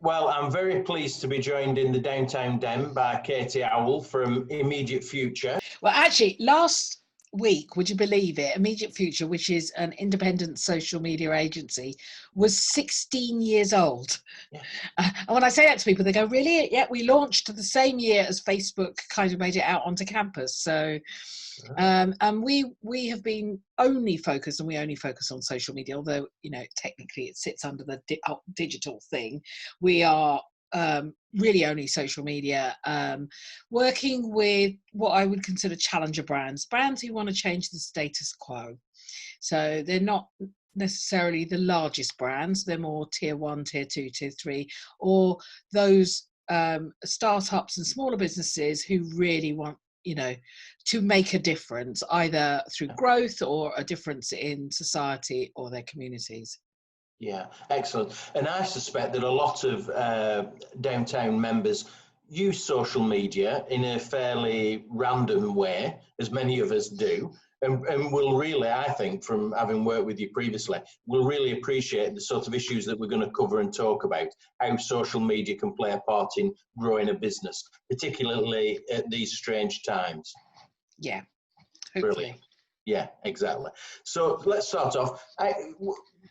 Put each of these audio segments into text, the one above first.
Well, I'm very pleased to be joined in the Downtown Den by Katie Owl from Immediate Future. Well, actually, last week, would you believe it, Immediate Future, which is an independent social media agency, was 16 years old. Yeah. And when I say that to people, they go, really? Yeah, we launched the same year as Facebook kind of made it out onto campus. So, and we have been only focused, and we only focus on social media, although, technically it sits under the digital thing. We are really only social media, working with what I would consider challenger brands who want to change the status quo. So they're not necessarily the largest brands, they're more tier 1, tier 2, tier 3, or those startups and smaller businesses who really want to make a difference, either through growth or a difference in society or their communities. Yeah, excellent. And I suspect that a lot of Downtown members use social media in a fairly random way, as many of us do, and will really, I think, from having worked with you previously, will really appreciate the sort of issues that we're going to cover and talk about, how social media can play a part in growing a business, particularly at these strange times. Yeah, hopefully. Brilliant. Yeah, exactly. So let's start off.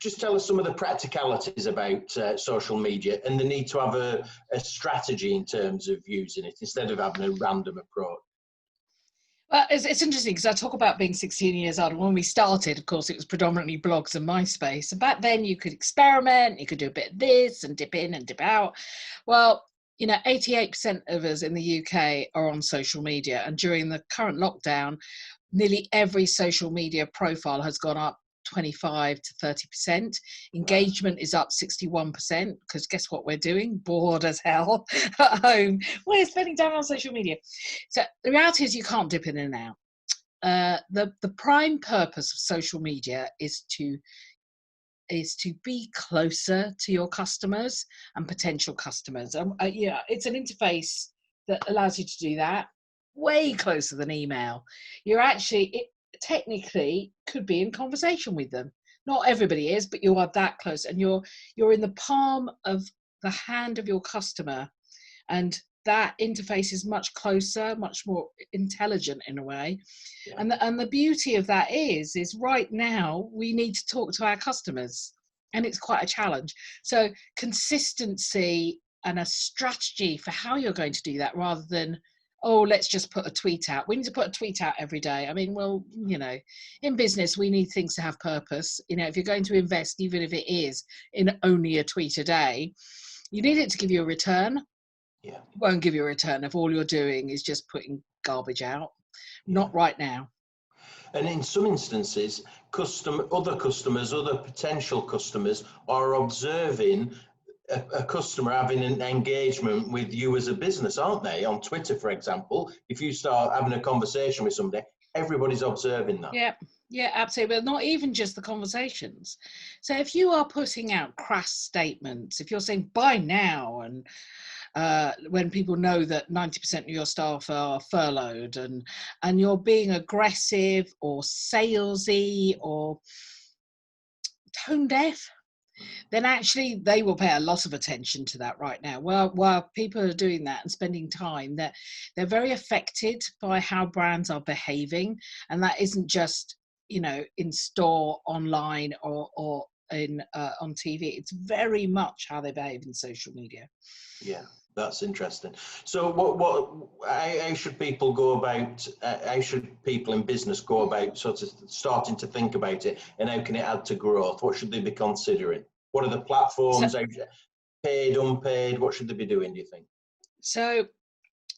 Just tell us some of the practicalities about social media and the need to have a strategy in terms of using it instead of having a random approach. Well, it's interesting because I talk about being 16 years old. When we started, of course, it was predominantly blogs and MySpace. And back then you could experiment, you could do a bit of this and dip in and dip out. Well, 88% of us in the UK are on social media. And during the current lockdown, nearly every social media profile has gone up 25 to 30%. Engagement is up 61% because guess what we're doing? Bored as hell at home. We're spending time on social media. So the reality is you can't dip in and out. The prime purpose of social media is to be closer to your customers and potential customers. It's an interface that allows you to do that way closer than email. You're actually technically could be in conversation with them. Not everybody is, but you are that close, and you're in the palm of the hand of your customer, and that interface is much closer, much more intelligent in a way. Yeah. And the beauty of that is right now we need to talk to our customers, and it's quite a challenge. So consistency and a strategy for how you're going to do that, rather than let's just put a tweet out. We need to put a tweet out every day. I mean, well, in business, we need things to have purpose. If you're going to invest, even if it is in only a tweet a day, you need it to give you a return. Yeah. It won't give you a return if all you're doing is just putting garbage out. Yeah. Not right now. And in some instances, other potential customers are observing a customer having an engagement with you as a business, aren't they? On Twitter, for example, if you start having a conversation with somebody, everybody's observing that. Yeah, absolutely. But not even just the conversations. So if you are putting out crass statements, if you're saying buy now, and when people know that 90% of your staff are furloughed, and you're being aggressive or salesy or tone deaf, then actually they will pay a lot of attention to that right now. While people are doing that and spending time, that they're very affected by how brands are behaving, and that isn't just in store, online, or in on TV. It's very much how they behave in social media. Yeah, that's interesting. So how should people go about, how should people in business go about sort of starting to think about it, and how can it add to growth? What should they be considering? What are the platforms, paid, unpaid? What should they be doing, do you think? So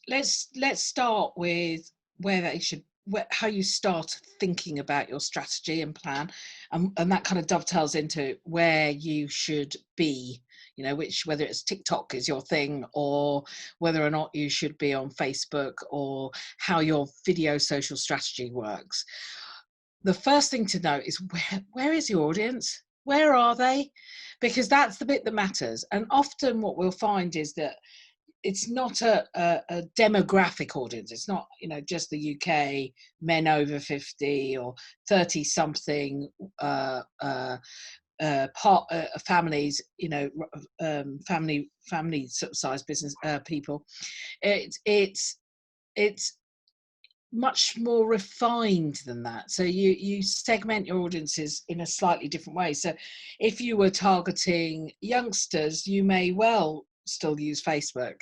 let's start with how you start thinking about your strategy and plan, and that kind of dovetails into where you should be, whether it's TikTok is your thing, or whether or not you should be on Facebook, or how your video social strategy works. The first thing to know is where is your audience? Where are they? Because that's the bit that matters. And often what we'll find is that it's not a demographic audience. It's not, just the UK, men over 50 or 30 something families, family sort of size business people. It's much more refined than that. So you segment your audiences in a slightly different way. So if you were targeting youngsters, you may well still use Facebook,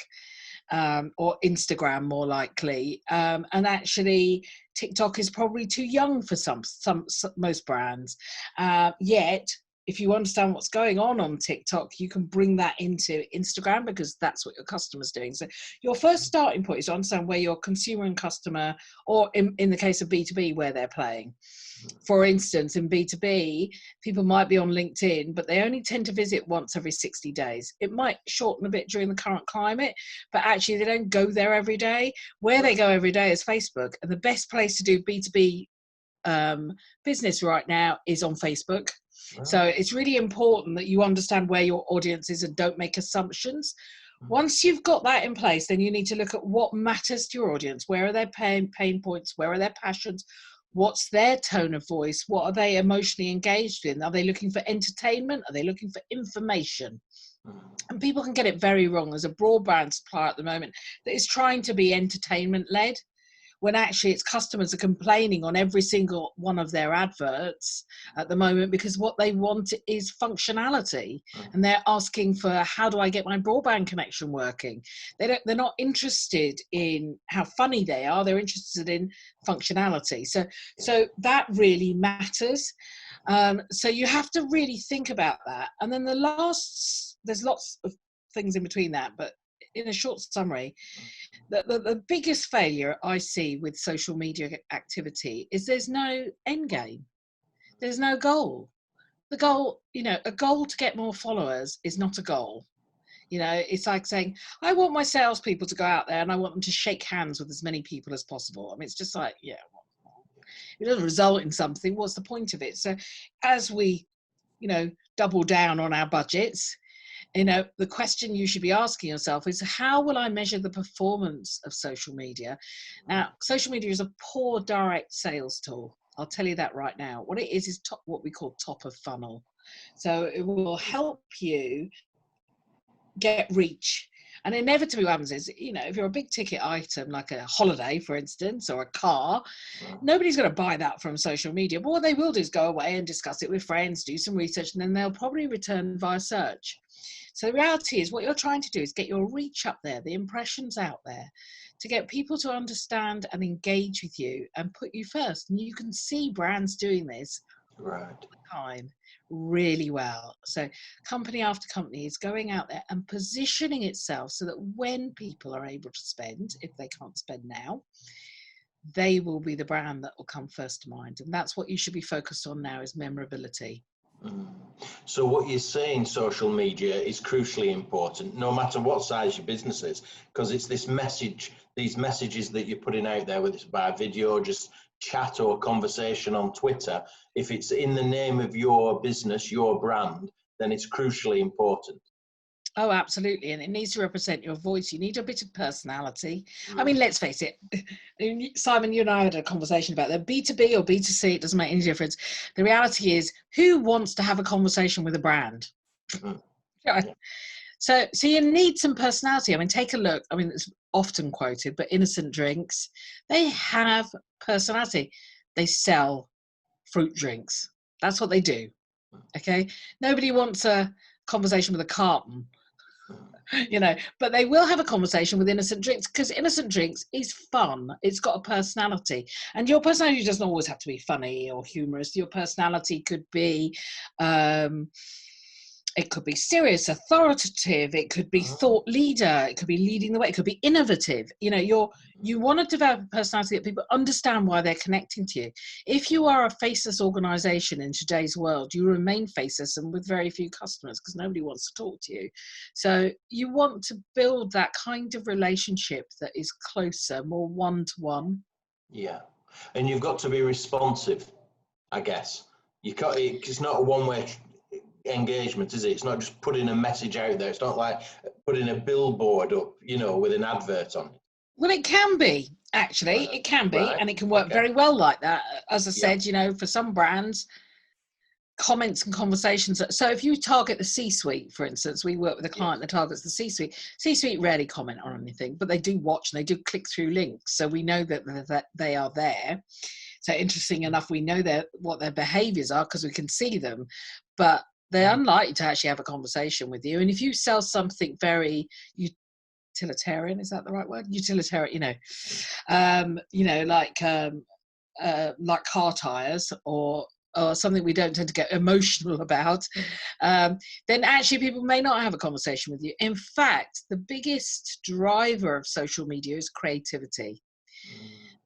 or Instagram more likely, and actually TikTok is probably too young for most brands, yet if you understand what's going on TikTok, you can bring that into Instagram, because that's what your customer's doing. So your first starting point is to understand where your consumer and customer, or in the case of B2B, where they're playing. For instance, in B2B, people might be on LinkedIn, but they only tend to visit once every 60 days. It might shorten a bit during the current climate, but actually they don't go there every day. Where they go every day is Facebook. And the best place to do B2B business right now is on Facebook. Wow. So it's really important that you understand where your audience is and don't make assumptions. Once you've got that in place, then you need to look at what matters to your audience. Where are their pain points? Where are their passions? What's their tone of voice? What are they emotionally engaged in? Are they looking for entertainment? Are they looking for information? And people can get it very wrong. There's a broadband supplier at the moment that is trying to be entertainment led, when actually its customers are complaining on every single one of their adverts at the moment, because what they want is functionality, and they're asking for, how do I get my broadband connection working? They're not interested in how funny they are, they're interested in functionality. So that really matters. So you have to really think about that. And then there's lots of things in between that, but in a short summary, the biggest failure I see with social media activity is there's no end game. There's no goal. The goal, a goal to get more followers is not a goal. It's like saying, I want my salespeople to go out there and I want them to shake hands with as many people as possible. I mean, it's just like, yeah, it doesn't result in something. What's the point of it? So as we, double down on our budgets, the question you should be asking yourself is, how will I measure the performance of social media? Now, social media is a poor direct sales tool. I'll tell you that right now. What it is what we call top of funnel. So it will help you get reach. And inevitably what happens is, if you're a big ticket item, like a holiday, for instance, or a car, nobody's going to buy that from social media. But what they will do is go away and discuss it with friends, do some research, and then they'll probably return via search. So the reality is, what you're trying to do is get your reach up there, the impressions out there, to get people to understand and engage with you and put you first. And you can see brands doing this all the time really well. So company after company is going out there and positioning itself so that when people are able to spend, if they can't spend now, they will be the brand that will come first to mind. And that's what you should be focused on now, is memorability. So what you're saying, social media is crucially important, no matter what size your business is, because it's these messages that you're putting out there, whether it's by video, just chat or conversation on Twitter. If it's in the name of your business, your brand, then it's crucially important. Oh, absolutely. And it needs to represent your voice. You need a bit of personality. I mean, let's face it, Simon, you and I had a conversation about that. B2B or B2C, it doesn't make any difference. The reality is, who wants to have a conversation with a brand? Right. So you need some personality. I mean, take a look. I mean, it's often quoted, but Innocent Drinks, they have personality. They sell fruit drinks. That's what they do. Okay. Nobody wants a conversation with a carton. But they will have a conversation with Innocent Drinks, because Innocent Drinks is fun. It's got a personality, and your personality doesn't always have to be funny or humorous. Your personality could be it could be serious, authoritative, it could be thought leader, it could be leading the way, it could be innovative. You want to develop a personality that people understand why they're connecting to you. If you are a faceless organization in today's world, you remain faceless and with very few customers, because nobody wants to talk to you. So you want to build that kind of relationship that is closer, more one-to-one. Yeah. And you've got to be responsive, I guess. It's not a one-way engagement, is it? It's not just putting a message out there. It's not like putting a billboard up, with an advert on it. Well, it can be, actually. It can be, and it can work very well like that. As I said, for some brands, comments and conversations. So if you target the C-suite, for instance, we work with a client that targets the C-suite. C-suite rarely comment on anything, but they do watch and they do click through links. So we know that they are there. So interesting enough, we know what their behaviors are because we can see them, but they're unlikely to actually have a conversation with you. And if you sell something very utilitarian, is that the right word? Utilitarian, like car tires or something we don't tend to get emotional about, then actually people may not have a conversation with you. In fact, the biggest driver of social media is creativity.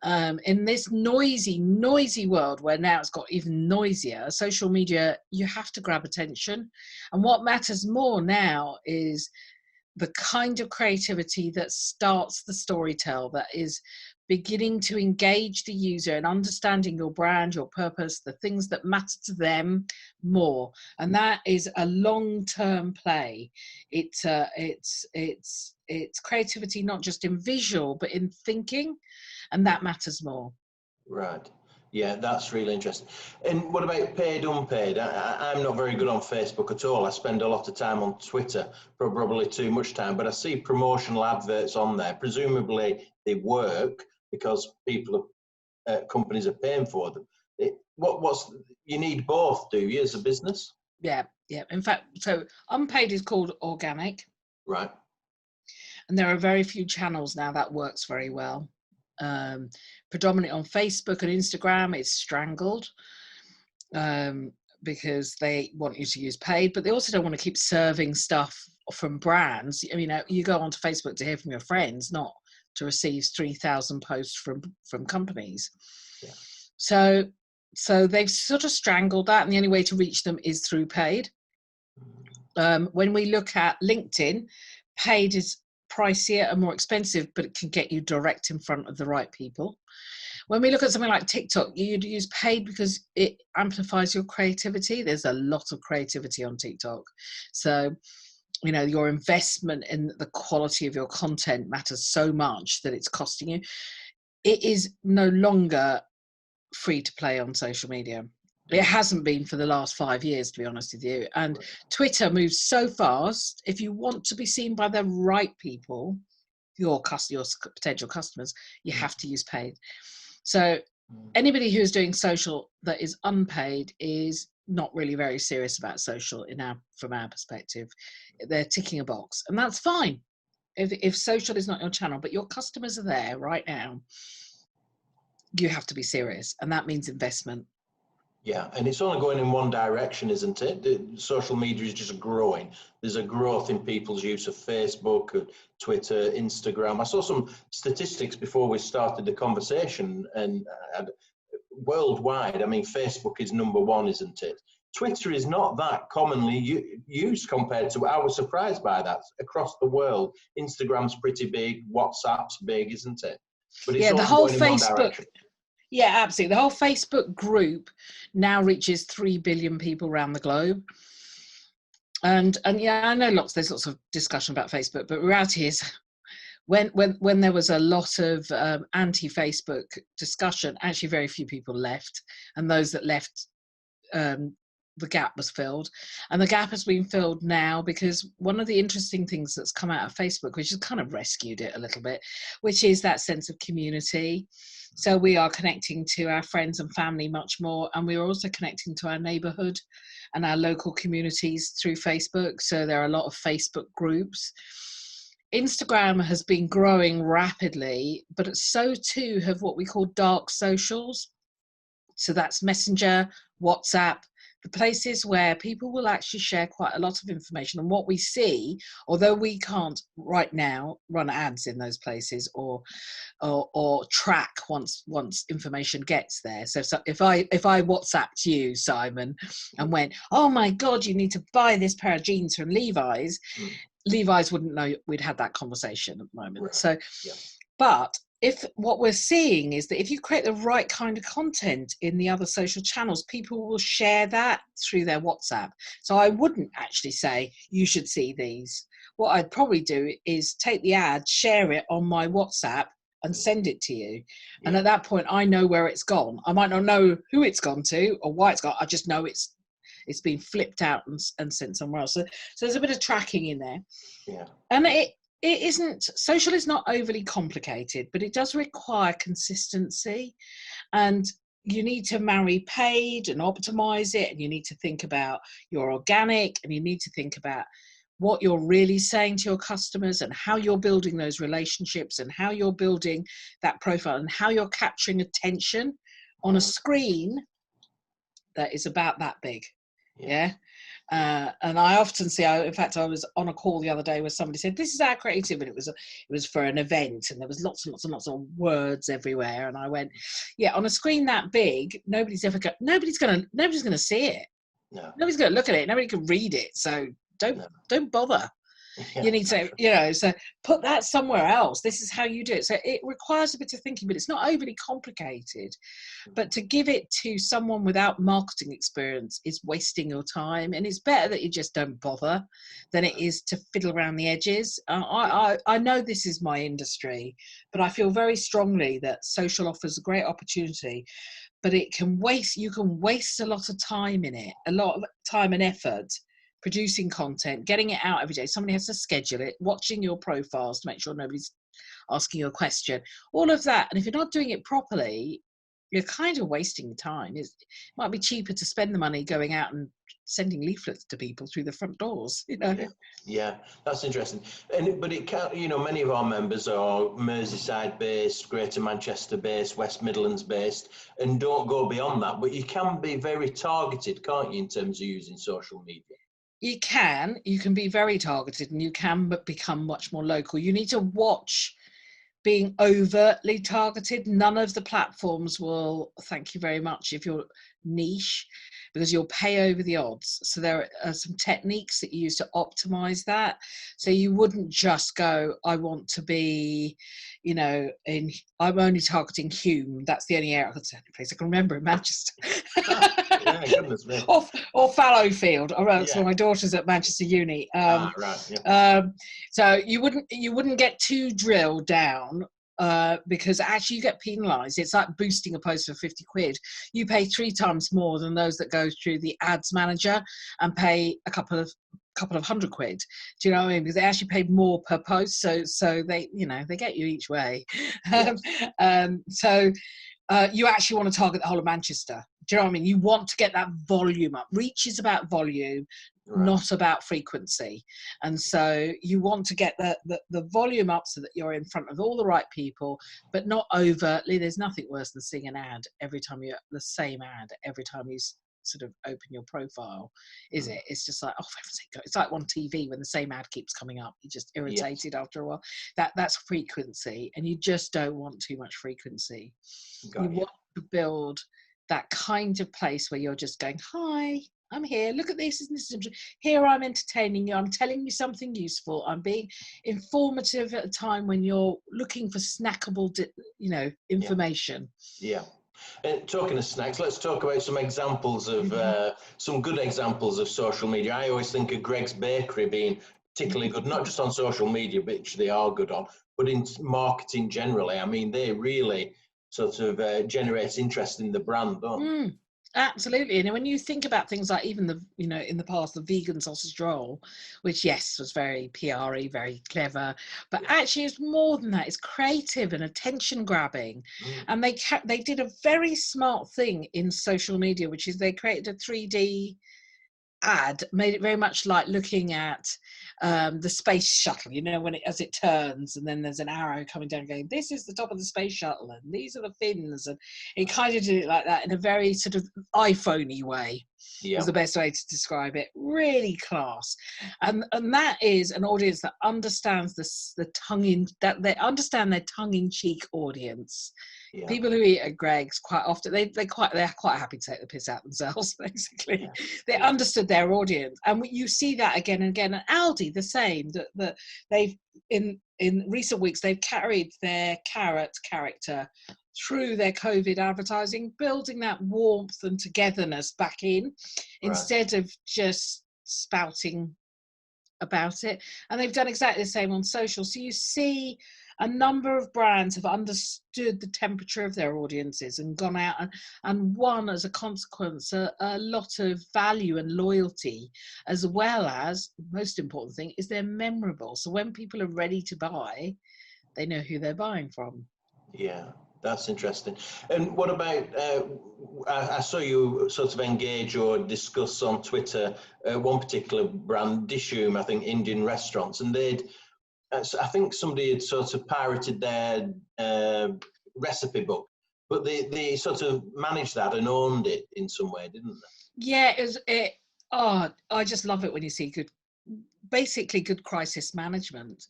In this noisy world where now it's got even noisier, social media, you have to grab attention. And what matters more now is the kind of creativity that starts the storytell, that is beginning to engage the user and understanding your brand, your purpose, the things that matter to them more. And that is a long-term play. It's creativity, not just in visual, but in thinking, and that matters more. Right. Yeah, that's really interesting. And what about paid, unpaid? I'm not very good on Facebook at all. I spend a lot of time on Twitter, probably too much time, but I see promotional adverts on there. Presumably they work because companies are paying for them. You need both, do you, as a business? Yeah. In fact, so unpaid is called organic. Right. And there are very few channels now that works very well. Predominantly on Facebook and Instagram, it's strangled because they want you to use paid, but they also don't want to keep serving stuff from brands. I mean, you go onto Facebook to hear from your friends, not to receive 3,000 posts from companies. Yeah. So they've sort of strangled that, and the only way to reach them is through paid. When we look at LinkedIn, paid is pricier and more expensive, but it can get you direct in front of the right people. When we look at something like TikTok, you'd use paid because it amplifies your creativity. There's a lot of creativity on TikTok. So, your investment in the quality of your content matters so much that it's costing you. It is no longer free to play on social media. It hasn't been for the last 5 years, to be honest with you. And Twitter moves so fast. If you want to be seen by the right people, your potential customers, you have to use paid. So anybody who's doing social that is unpaid is not really very serious about social from our perspective. They're ticking a box, and that's fine. If social is not your channel, but your customers are there right now, you have to be serious, and that means investment. Yeah, and it's only going in one direction, isn't it? Social media is just growing. There's a growth in people's use of Facebook, Twitter, Instagram. I saw some statistics before we started the conversation, and worldwide, I mean, Facebook is number one, isn't it? Twitter is not that commonly used compared to, I was surprised by that, across the world. Instagram's pretty big, WhatsApp's big, isn't it? But it's the whole going in one Facebook. direction. Yeah, absolutely. The whole Facebook group now reaches 3 billion people around the globe. And yeah, I know there's lots of discussion about Facebook, but reality is when there was a lot of anti-Facebook discussion, actually very few people left. And those that left, the gap was filled, and the gap has been filled now because one of the interesting things that's come out of Facebook, which has kind of rescued it a little bit, which is that sense of community. So we are connecting to our friends and family much more, and we are also connecting to our neighborhood and our local communities through Facebook. So there are a lot of Facebook groups. Instagram has been growing rapidly, but so too have what we call dark socials. So that's Messenger, WhatsApp, the places where people will actually share quite a lot of information. And what we see, although we can't right now run ads in those places or track once information gets there. So if I WhatsApped you, Simon, and went, oh my God, you need to buy this pair of jeans from Levi's, Levi's wouldn't know we'd had that conversation at the moment. Right. So, yeah. But if what we're seeing is that if you create the right kind of content in the other social channels, people will share that through their WhatsApp. So I wouldn't actually say you should see these. What I'd probably do is take the ad, share it on my WhatsApp and send it to you. Yeah. And at that point, I know where it's gone. I might not know who it's gone to or why it's gone. I just know it's it's been flipped out and sent somewhere else. So there's a bit of tracking in there. Yeah. And it isn't, social is not overly complicated, but it does require consistency, and you need to marry paid and optimize it, and you need to think about your organic, and you need to think about what you're really saying to your customers and how you're building those relationships and how you're building that profile and how you're capturing attention on a screen that is about that big. Yeah. And I often see, in fact, I was on a call the other day where somebody said, this is our creative, and it was for an event, and there was lots and lots and lots of words everywhere. And I went, yeah, on a screen that big, nobody's going to see it. No. Nobody's going to look at it. Nobody can read it. So don't bother. Yeah, you need to, so put that somewhere else. This is how you do it. So it requires a bit of thinking, but it's not overly complicated. But to give it to someone without marketing experience is wasting your time, and it's better that you just don't bother than it is to fiddle around the edges. I know this is my industry, but I feel very strongly that social offers a great opportunity, but you can waste a lot of time in it, a lot of time and effort producing content, getting it out every day. Somebody has to schedule it, watching your profiles to make sure nobody's asking you a question, all of that. And if you're not doing it properly, you're kind of wasting your time. It might be cheaper to spend the money going out and sending leaflets to people through the front doors, Yeah, that's interesting. But it can't, many of our members are Merseyside based, Greater Manchester based, West Midlands based, and don't go beyond that. But you can be very targeted, can't you, in terms of using social media? You can be very targeted, and you can become much more local. You need to watch being overtly targeted. None of the platforms will thank you very much if you're niche, because you'll pay over the odds. So there are some techniques that you use to optimize that. So you wouldn't just go, I want to be, I'm only targeting Hume. That's the only place I can remember in Manchester. Yeah, goodness me. or Fallowfield. So my daughter's at Manchester Uni. So you wouldn't get too drilled down, because actually you get penalised. It's like boosting a post for 50 quid. You pay 3 times more than those that go through the ads manager and pay a couple of £100. Do you know what I mean? Because they actually pay more per post, so they they get you each way. Yes. You actually want to target the whole of Manchester. Do you know what I mean? You want to get that volume up. Reach is about volume, not about frequency. And so you want to get the volume up so that you're in front of all the right people, but not overtly. There's nothing worse than seeing an ad the same ad every time you sort of open your profile, is it? It's just like, oh, for heaven's sake, it's like on TV when the same ad keeps coming up. You're just irritated after a while. That's frequency, and you just don't want too much frequency. You want to build that kind of place where you're just going, hi, I'm here, look at this, here I'm entertaining you, I'm telling you something useful, I'm being informative at a time when you're looking for snackable information. Yeah. And talking of snacks, let's talk about some examples of some good examples of social media. I always think of Greg's Bakery being particularly good, not just on social media, which they are good on, but in marketing generally. I mean, they really sort of generates interest in the brand, don't they? Absolutely. And when you think about things like even in the past, the vegan sausage roll, which was very PR-y, very clever, but actually it's more than that. It's creative and attention grabbing. And they did a very smart thing in social media, which is they created a 3D ad, made it very much like looking at the space shuttle, as it turns, and then there's an arrow coming down going, this is the top of the space shuttle and these are the fins, and it kind of did it like that in a very sort of iPhone-y way. Was the best way to describe it. Really class. And that is an audience that understands that they understand their tongue-in-cheek audience. People who eat at Greg's quite often, they're quite happy to take the piss out themselves, basically. They understood their audience. And you see that again and again. And Aldi, the same, that they've, in recent weeks, they've carried their carrot character through their COVID advertising, building that warmth and togetherness back in, instead of just spouting about it. And they've done exactly the same on social. So you see a number of brands have understood the temperature of their audiences and gone out and won, as a consequence, a lot of value and loyalty, as well as, the most important thing, is they're memorable. So when people are ready to buy, they know who they're buying from. Yeah, that's interesting. And what about, I saw you sort of engage or discuss on Twitter one particular brand, Dishoom, I think, Indian restaurants, and I think somebody had sort of pirated their recipe book, but they sort of managed that and owned it in some way, didn't they? Yeah, I just love it when you see basically good crisis management.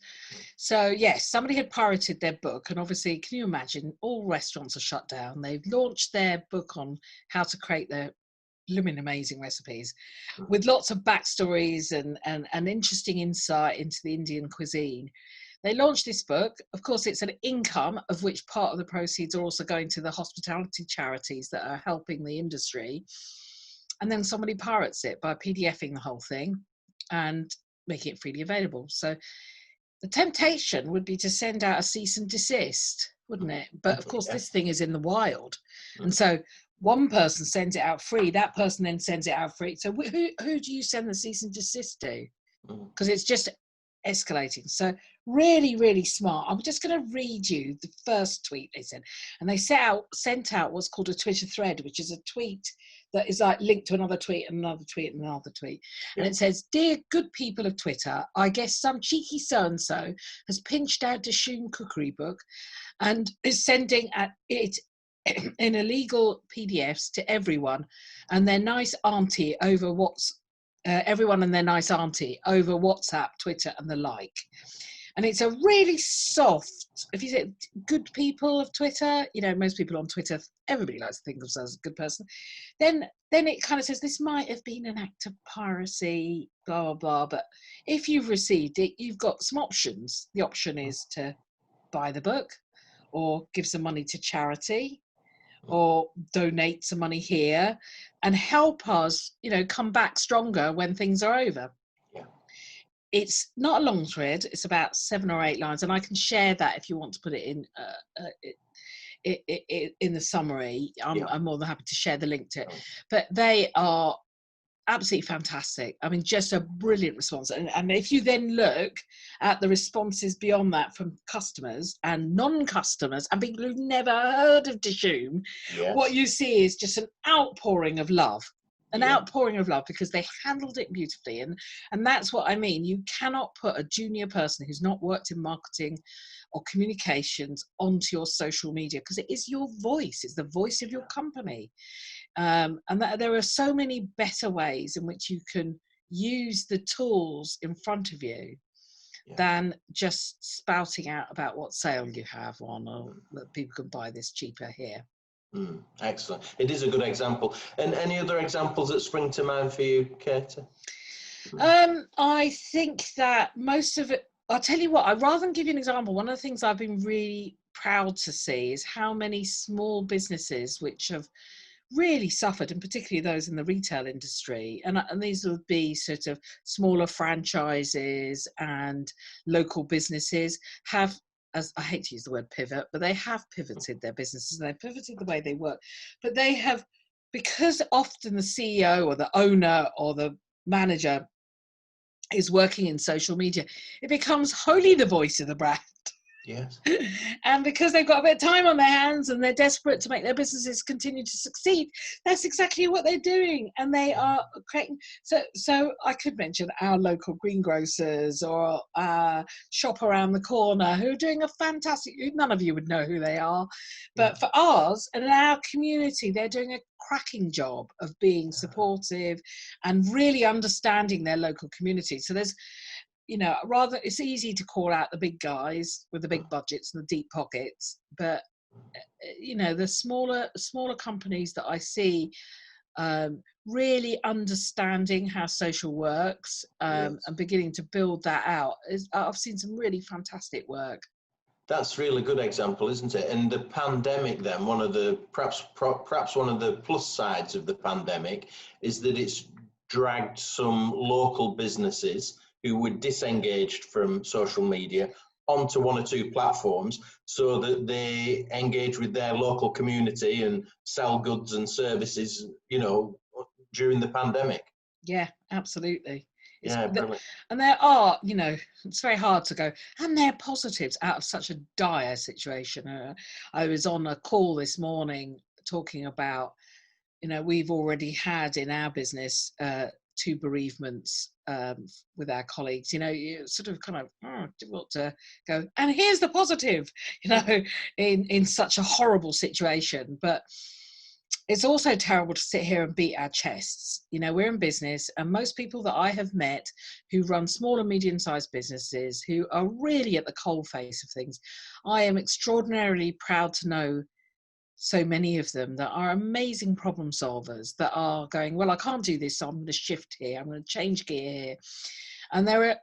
So yes, somebody had pirated their book, and obviously, can you imagine, all restaurants are shut down. They've launched their book on how to create their blooming amazing recipes with lots of backstories and interesting insight into the Indian cuisine. They launched this book. Of course, it's an income, of which part of the proceeds are also going to the hospitality charities that are helping the industry. And then somebody pirates it by PDFing the whole thing and making it freely available. So the temptation would be to send out a cease and desist, wouldn't it? But of course, this thing is in the wild. And so one person sends it out free, that person then sends it out free. So who do you send the cease and desist to? Because it's just escalating. So really, really smart. I'm just going to read you the first tweet they sent. And they sent out what's called a Twitter thread, which is a tweet that is like linked to another tweet and another tweet and another tweet. And it says, "Dear good people of Twitter, I guess some cheeky so-and-so has pinched our Dishoom cookery book and is sending it in illegal PDFs to everyone and their nice auntie over everyone and their nice auntie over WhatsApp, Twitter and the like." And it's a really soft, if you say good people of Twitter, most people on Twitter, everybody likes to think of themselves as a good person. Then it kind of says, this might have been an act of piracy, blah, blah, blah. But if you've received it, you've got some options. The option is to buy the book or give some money to charity or donate some money here and help us, come back stronger when things are over. It's not a long thread. It's about 7 or 8 lines, and I can share that if you want to put it in the summary. I'm more than happy to share the link to it. But they are absolutely fantastic. I mean, just a brilliant response. And if you then look at the responses beyond that from customers and non-customers and people who've never heard of Dishoom, what you see is just an outpouring of love. Outpouring of love, because they handled it beautifully. And that's what I mean. You cannot put a junior person who's not worked in marketing or communications onto your social media, because it is your voice. It's the voice of your company. And there are so many better ways in which you can use the tools in front of you than just spouting out about what sale you have on, or that people can buy this cheaper here. Excellent. It is a good example. And any other examples that spring to mind for you, Katie? I think that most of it, I'll tell you what, rather than give you an example, one of the things I've been really proud to see is how many small businesses which have really suffered, and particularly those in the retail industry, and these would be sort of smaller franchises and local businesses, have, as I hate to use the word pivot, but they have pivoted their businesses, and they've pivoted the way they work. But they have, because often the CEO or the owner or the manager is working in social media, it becomes wholly the voice of the brand. Yes. And because they've got a bit of time on their hands and they're desperate to make their businesses continue to succeed, that's exactly what they're doing. And they are creating, so I could mention our local greengrocers or shop around the corner who are doing a fantastic, none of you would know who they are, but for ours and in our community, they're doing a cracking job of being supportive and really understanding their local community. So there's, rather, it's easy to call out the big guys with the big budgets and the deep pockets, but the smaller companies that I see really understanding how social works and beginning to build that out. I've seen some really fantastic work. That's a really good example, isn't it? And the pandemic, then, one of the perhaps one of the plus sides of the pandemic is that it's dragged some local businesses who were disengaged from social media onto one or two platforms so that they engage with their local community and sell goods and services, you know, during the pandemic. Yeah, absolutely. Yeah, brilliant. And there are, you know, it's very hard to go, and there are positives out of such a dire situation. I was on a call this morning talking about, you know, we've already had in our business 2 bereavements with our colleagues. You know, you sort of kind of difficult to go, and here's the positive, you know, in such a horrible situation. But it's also terrible to sit here and beat our chests. You know, we're in business, and most people that I have met who run small and medium-sized businesses, who are really at the coalface of things, I am extraordinarily proud to know so many of them that are amazing problem solvers, that are going, well, I can't do this, so I'm going to shift here, I'm going to change gear here. And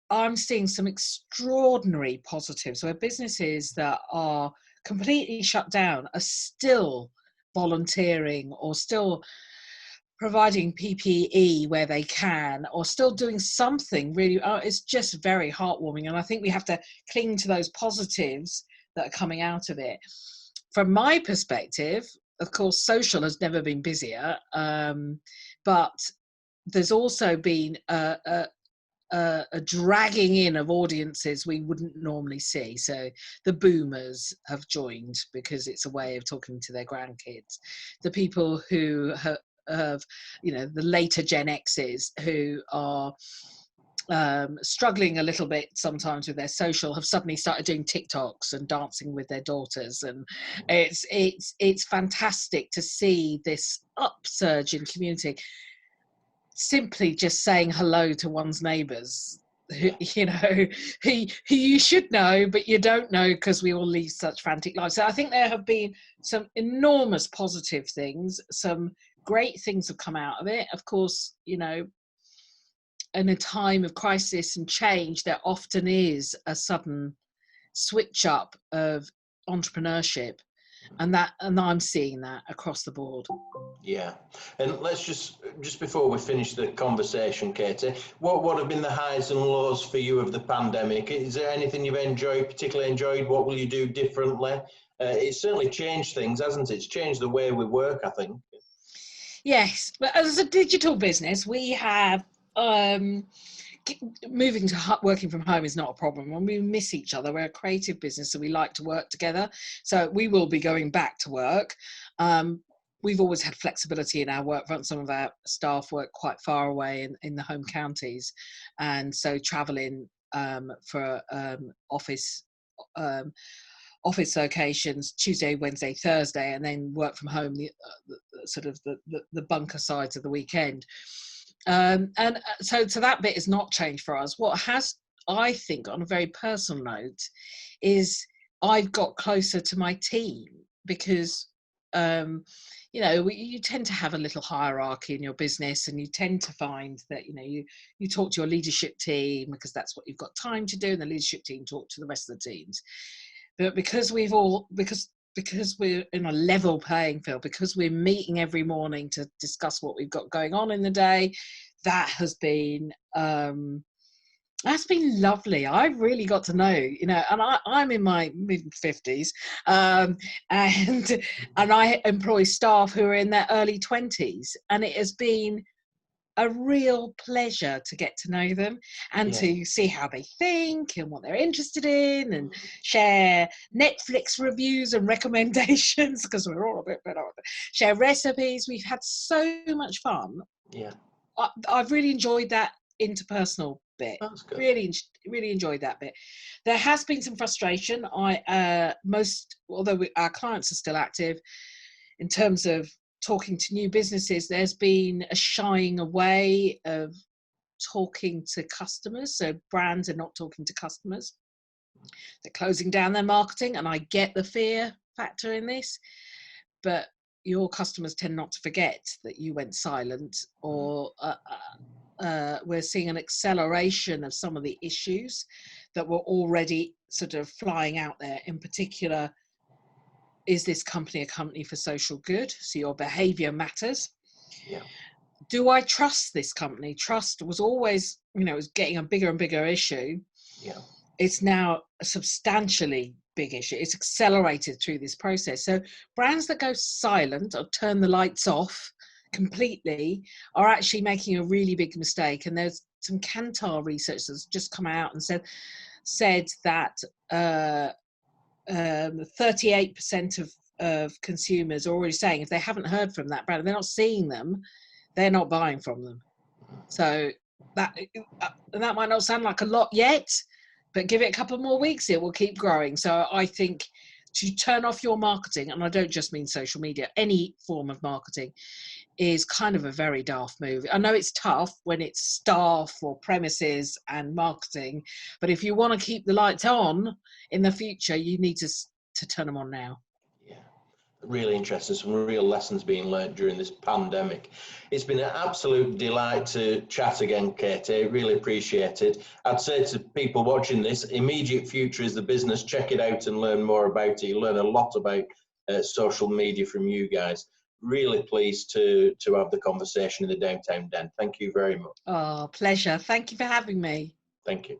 I'm seeing some extraordinary positives where businesses that are completely shut down are still volunteering, or still providing PPE where they can, or still doing something really. It's just very heartwarming, and I think we have to cling to those positives that are coming out of it. From my perspective, of course, social has never been busier, but there's also been a dragging in of audiences we wouldn't normally see. So the boomers have joined because it's a way of talking to their grandkids. The people who have, you know, the later Gen X's who are struggling a little bit sometimes with their social, have suddenly started doing TikToks and dancing with their daughters, and it's fantastic to see this upsurge in community. Simply just saying hello to one's neighbours, who, you know, who you should know, but you don't know because we all lead such frantic lives. So I think there have been some enormous positive things, some great things have come out of it. Of course, you know, in a time of crisis and change, there often is a sudden switch up of entrepreneurship, and I'm seeing that across the board. Yeah, and let's just before we finish the conversation, Katie, what have been the highs and lows for you of the pandemic? Is there anything you've particularly enjoyed? What will you do differently? It's certainly changed things, hasn't it? It's changed the way we work, I think. Yes, but as a digital business, we have moving to working from home is not a problem, and we miss each other. We're a creative business, so we like to work together. So we will be going back to work. We've always had flexibility in our work front. Some of our staff work quite far away in the home counties, and so travelling for office locations Tuesday, Wednesday, Thursday, and then work from home the bunker sides of the weekend. And so that bit has not changed for us. What has, I think, on a very personal note, is I've got closer to my team because you know, you tend to have a little hierarchy in your business, and you tend to find that, you know, you talk to your leadership team because that's what you've got time to do, and the leadership team talk to the rest of the teams. But because we're in a level playing field, because we're meeting every morning to discuss what we've got going on in the day, that has been that's been lovely. I've really got to know, you know, and I'm in my mid-50s, and I employ staff who are in their early 20s, and it has been a real pleasure to get to know them and to see how they think and what they're interested in, and share Netflix reviews and recommendations, because we're all a bit better. Share recipes. We've had so much fun. Yeah, I've really enjoyed that interpersonal bit. That's good. Really enjoyed that bit. There has been some frustration. Although our clients are still active, in terms of talking to new businesses, there's been a shying away of talking to customers. So brands are not talking to customers. They're closing down their marketing, and I get the fear factor in this, but your customers tend not to forget that you went silent, or we're seeing an acceleration of some of the issues that were already sort of flying out there. In particular, is this company a company for social good? So your behavior matters. Yeah. Do I trust this company? Trust was always, you know, it was getting a bigger and bigger issue. Yeah. it's now a substantially big issue. It's accelerated through this process. So brands that go silent or turn the lights off completely are actually making a really big mistake. And there's some Kantar research that's just come out and said that 38% of consumers are already saying if they haven't heard from that brand, they're not seeing them, they're not buying from them. So that might not sound like a lot yet, but give it a couple more weeks, it will keep growing. So I think to turn off your marketing, and I don't just mean social media, any form of marketing, is kind of a very daft move. I know it's tough when it's staff or premises and marketing, but if you want to keep the lights on in the future, you need to turn them on now. Yeah, really interesting. Some real lessons being learned during this pandemic. It's been an absolute delight to chat again, Katie. Really appreciate it. I'd say to people watching this, immediate future is the business. Check it out and learn more about it. You learn a lot about social media from you guys. Really pleased to have the conversation in the Downtown Den. Thank you very much. Oh, pleasure. Thank you for having me. Thank you.